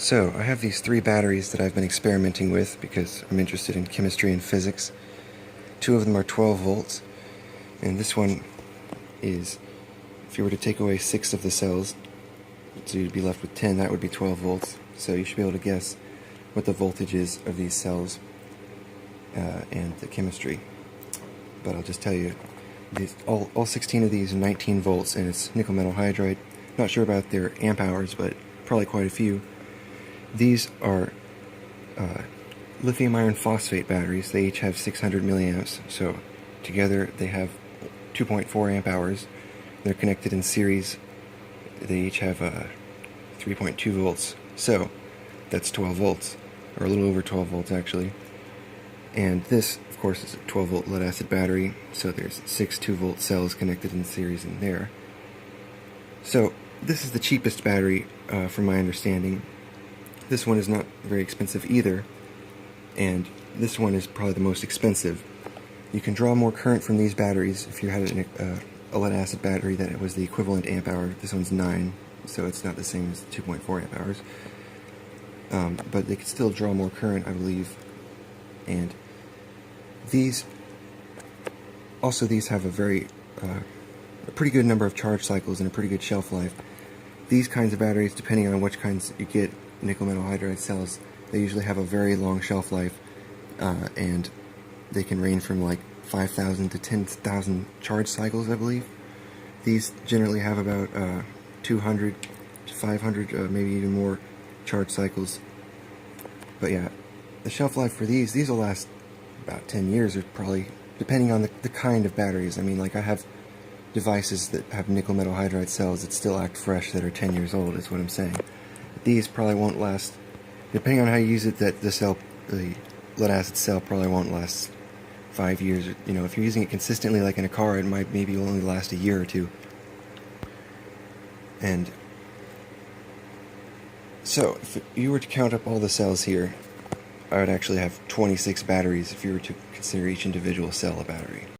So, I have these three batteries that I've been experimenting with because I'm interested in chemistry and physics. Two of them are 12 volts, and this one is, if you were to take away 6 of the cells, so you'd be left with 10, that would be 12 volts. So you should be able to guess what the voltage is of these cells and the chemistry. But I'll just tell you, all 16 of these are 19 volts, and it's nickel metal hydride. Not sure about their amp hours, but probably quite a few. These are lithium iron phosphate batteries. They each have 600 milliamps, so together they have 2.4 amp hours. They're connected in series. They each have 3.2 volts, so that's 12 volts, or a little over 12 volts actually. And this, of course, is a 12 volt lead acid battery, so there's 6 2-volt cells connected in series in there. So this is the cheapest battery from my understanding. This one is not very expensive either, and this one is probably the most expensive. You can draw more current from these batteries if you had a lead acid battery that was the equivalent amp hour. This one's 9, so it's not the same as 2.4 amp hours. But they can still draw more current, I believe. And these have a pretty good number of charge cycles and a pretty good shelf life. These kinds of batteries, depending on which kinds you get, nickel metal hydride cells, they usually have a very long shelf life, and they can range from like 5,000 to 10,000 charge cycles, I believe. These generally have about 200 to 500, maybe even more charge cycles. But yeah, the shelf life for these will last about 10 years, or probably, depending on the kind of batteries. I mean, like, I have devices that have nickel metal hydride cells that still act fresh that are 10 years old, is what I'm saying. But these probably won't last, depending on how you use it, the lead acid cell probably won't last 5 years. You know, if you're using it consistently like in a car, it might maybe only last a year or two. And so, if you were to count up all the cells here, I would actually have 26 batteries if you were to consider each individual cell a battery.